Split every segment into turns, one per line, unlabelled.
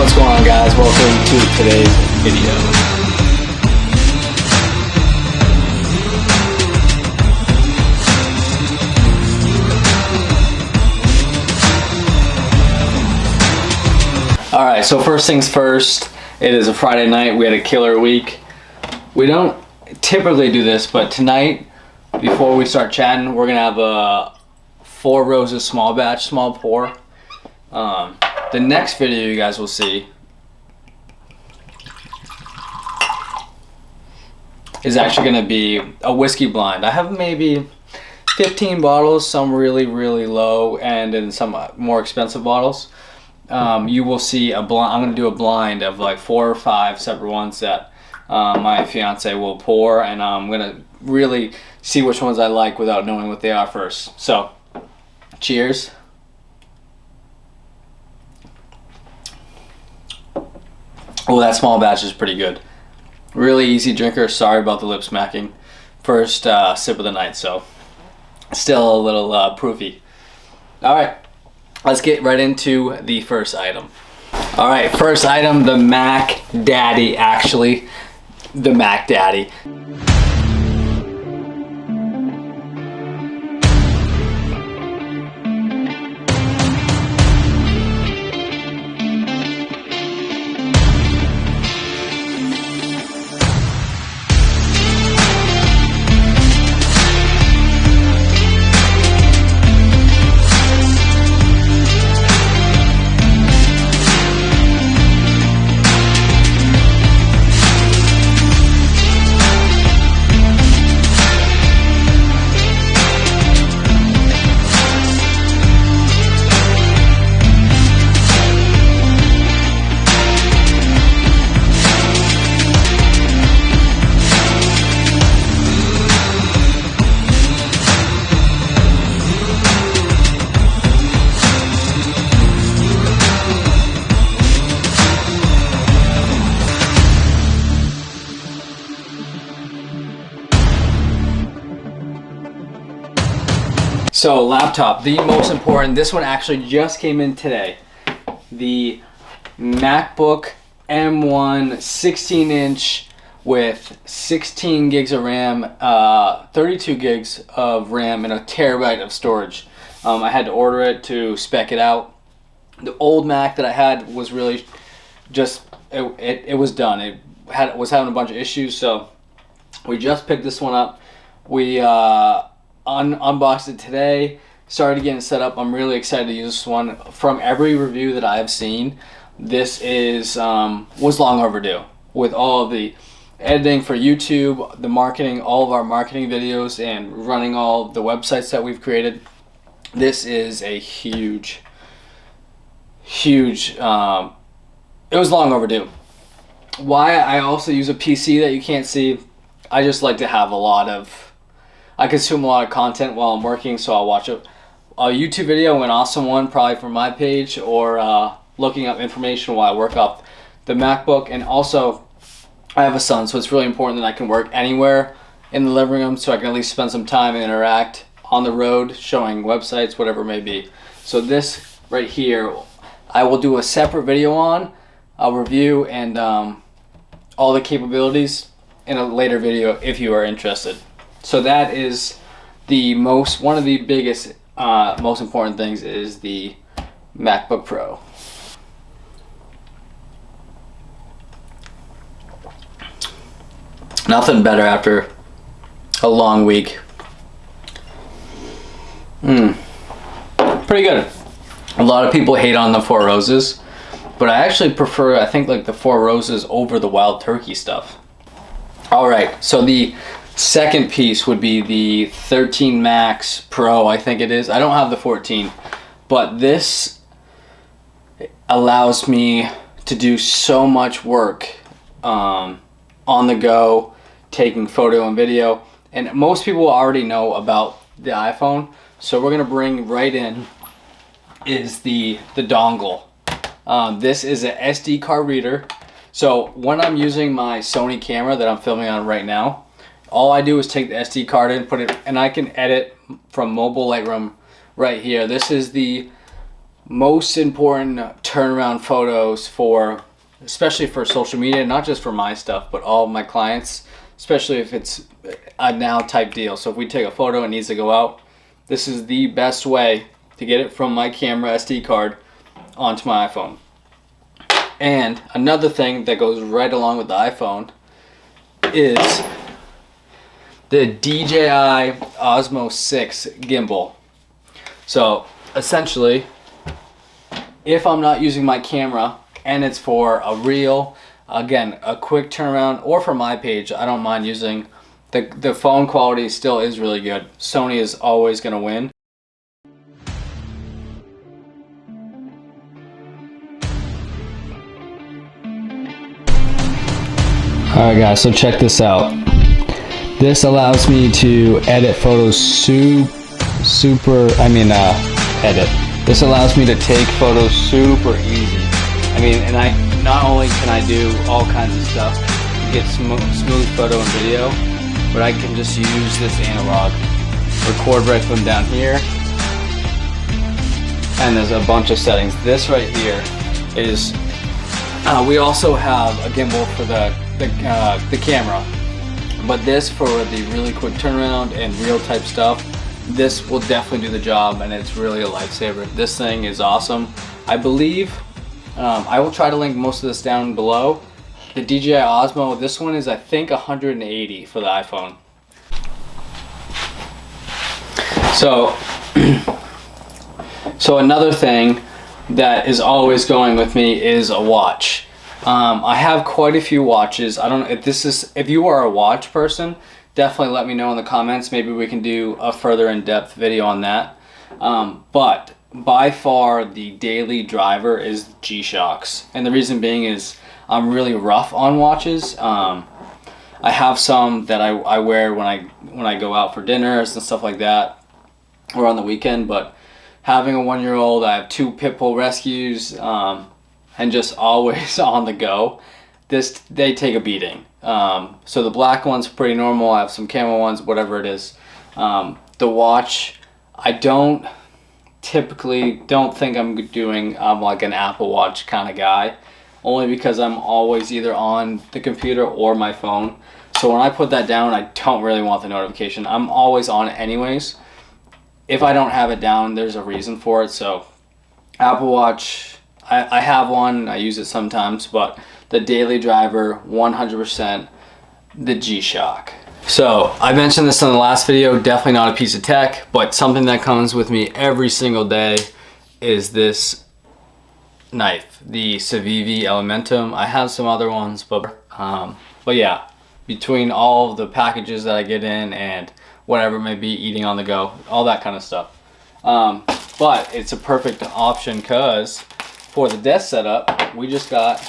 What's going on, guys? Welcome to today's video. Alright, so first things first, it is a Friday night. We had a killer week. We don't typically do this, but tonight, before we start chatting, we're gonna have a 4 roses small batch, small pour. The next video you guys will see is actually going to be a whiskey blind. I have maybe 15 bottles, some really low and in some more expensive bottles. You will see a blind. I'm going to do a blind of like 4 or 5 separate ones that my fiance will pour, and I'm going to really see which ones I like without knowing what they are first. So cheers. Oh, that small batch is pretty good. Really easy drinker. Sorry about the lip smacking. First sip of the night, so still a little proofy. All right, let's get right into the first item. All right, first item, the Mac Daddy. Actually, the Mac Daddy. So laptop, the most important. This one actually just came in today. The MacBook M1 16-inch with 16 gigs of RAM, 32 gigs of RAM, and a terabyte of storage. I had to order it to spec it out. The old Mac that I had was really just, it was done. It was having a bunch of issues, so we just picked this one up. We unboxed it today, started getting set up. I'm really excited to use this one. From every review that I've seen, this is was long overdue. With all of the editing for YouTube, the marketing, all of our marketing videos, and running all the websites that we've created, this is a huge it was long overdue. Why I also use a PC that you can't see, I just like to have I consume a lot of content while I'm working, so I'll watch a YouTube video, an awesome one, probably from my page, or looking up information while I work off the MacBook. And also, I have a son, so it's really important that I can work anywhere in the living room, so I can at least spend some time and interact on the road, showing websites, whatever it may be. So this right here, I will do a separate video on. I'll review and all the capabilities in a later video if you are interested. So that is one of the biggest, most important things is the MacBook Pro. Nothing better after a long week. Pretty good. A lot of people hate on the 4 roses, but I actually prefer, I think, like the 4 roses over the wild turkey stuff. All right, so the second piece would be the 13 Max Pro, I think it is. I don't have the 14, but this allows me to do so much work on the go, taking photo and video. And most people already know about the iPhone, so we're gonna bring right in is the dongle. This is a SD card reader. So when I'm using my Sony camera that I'm filming on right now, all I do is take the SD card in, put it, and I can edit from mobile Lightroom right here. This is the most important turnaround photos for, especially for social media, not just for my stuff, but all of my clients, especially if it's a now type deal. So if we take a photo and it needs to go out, this is the best way to get it from my camera SD card onto my iPhone. And another thing that goes right along with the iPhone is the DJI Osmo 6 gimbal. So essentially, if I'm not using my camera and it's for a reel, again, a quick turnaround, or for my page, I don't mind using the phone quality. Still is really good. Sony is always going to win. Alright guys, so check this out. This allows me to edit photos edit. This allows me to take photos super easy. And not only can I do all kinds of stuff to get smooth photo and video, but I can just use this analog, record right from down here, and there's a bunch of settings. This right here is, we also have a gimbal for the camera, but this for the really quick turnaround and real type stuff, this will definitely do the job, and it's really a lifesaver. This thing is awesome. I believe I will try to link most of this down below. The DJI Osmo, this one is I think 180 for the iPhone. So another thing that is always going with me is a watch. I have quite a few watches. I don't know if you are a watch person, definitely let me know in the comments. Maybe we can do a further in-depth video on that. But by far the daily driver is G-SHOCKs, and the reason being is I'm really rough on watches. I have some that I wear when I go out for dinners and stuff like that, or on the weekend. But having a 1-year-old, I have 2 pit bull rescues, and just always on the go, they take a beating. So the black one's pretty normal. I have some camo ones, whatever it is. The watch, I don't think I'm doing like an Apple Watch kind of guy, only because I'm always either on the computer or my phone. So when I put that down, I don't really want the notification. I'm always on it anyways. If I don't have it down, there's a reason for it. So Apple Watch, I have one, I use it sometimes, but the daily driver, 100%, the G-SHOCK. So I mentioned this in the last video, definitely not a piece of tech, but something that comes with me every single day is this knife, the Civivi Elementum. I have some other ones, but yeah, between all of the packages that I get in and whatever it may be, eating on the go, all that kind of stuff. But it's a perfect option because for the desk setup, we just got,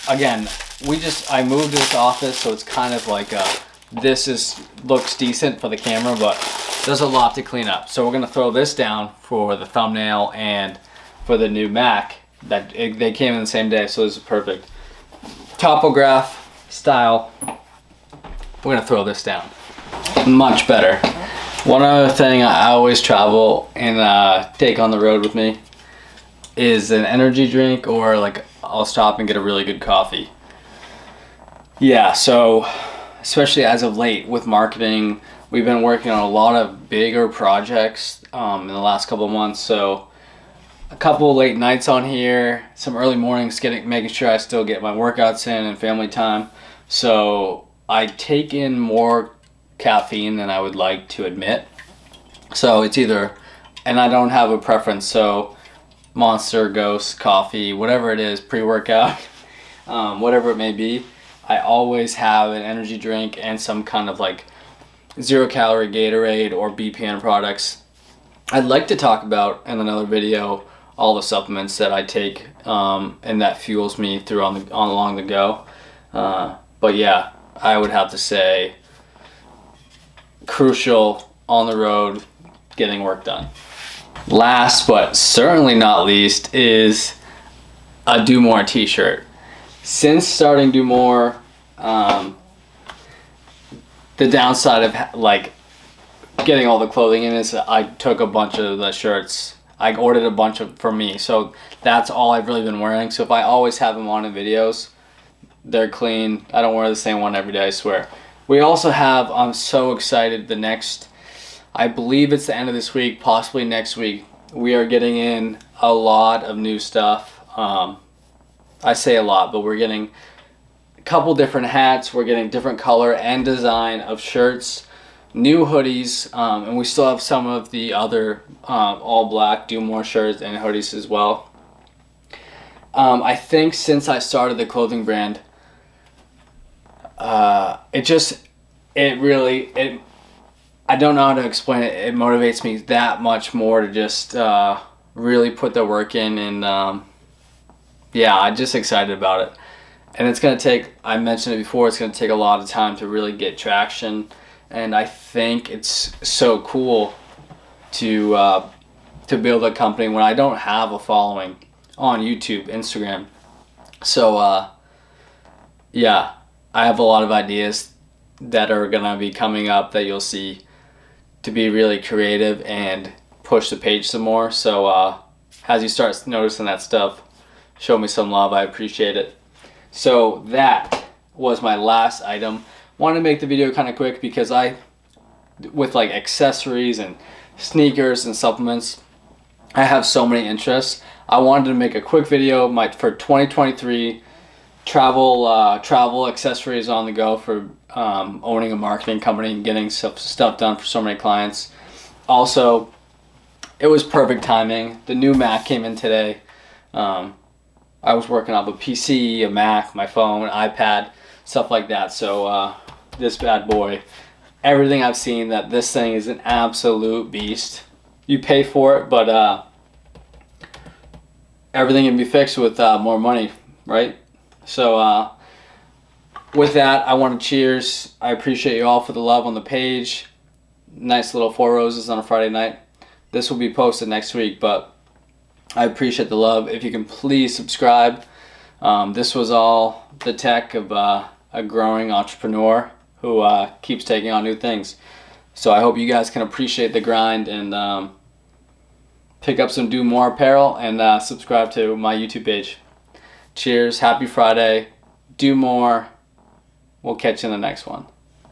again, I moved to this office, so it's kind of like looks decent for the camera, but there's a lot to clean up. So we're gonna throw this down for the thumbnail and for the new Mac. They came in the same day, so this is perfect. Topograph style. We're gonna throw this down. Much better. One other thing I always travel and take on the road with me is an energy drink, or like I'll stop and get a really good coffee. Yeah, so especially as of late with marketing, we've been working on a lot of bigger projects in the last couple of months. So a couple of late nights on here, some early mornings, making sure I still get my workouts in and family time. So I take in more caffeine than I would like to admit. So it's either, and I don't have a preference, so Monster, Ghost, coffee, whatever it is, pre-workout, whatever it may be, I always have an energy drink and some kind of like 0-calorie Gatorade or BPN products. I'd like to talk about in another video all the supplements that I take and that fuels me through along the go. But yeah, I would have to say crucial on the road, getting work done. Last but certainly not least is a Do More t-shirt. Since starting Do More, the downside of like getting all the clothing in is I took a bunch of the shirts. I ordered a bunch for me, so that's all I've really been wearing. So if I always have them on in videos, they're clean. I don't wear the same one every day, I swear. We also have, I'm so excited, the next, I believe it's the end of this week, possibly next week, we are getting in a lot of new stuff. I say a lot, but we're getting a couple different hats. We're getting different color and design of shirts, new hoodies, and we still have some of the other all black Do More shirts and hoodies as well. I think since I started the clothing brand, I don't know how to explain it. It motivates me that much more to just really put the work in, and yeah, I'm just excited about it. And it's going to take, I mentioned it before, it's going to take a lot of time to really get traction. And I think it's so cool to build a company when I don't have a following on YouTube, Instagram. So yeah, I have a lot of ideas that are going to be coming up that you'll see, to be really creative and push the page some more. So as you start noticing that stuff, show me some love. I appreciate it. So that was my last item. Wanted to make the video kind of quick because with like accessories and sneakers and supplements, I have so many interests. I wanted to make a quick video for 2023 travel accessories on the go for owning a marketing company and getting stuff done for so many clients. Also, it was perfect timing. The new Mac came in today. I was working off a PC, a Mac, my phone, iPad, stuff like that. So this bad boy, everything I've seen, that this thing is an absolute beast. You pay for it, but everything can be fixed with more money, right? So with that, I want to cheers. I appreciate you all for the love on the page. Nice little 4 roses on a Friday night. This will be posted next week, but I appreciate the love. If you can please subscribe. This was all the tech of a growing entrepreneur who keeps taking on new things. So I hope you guys can appreciate the grind and pick up some Do More apparel and subscribe to my YouTube page. Cheers. Happy Friday. Do more. We'll catch you in the next one.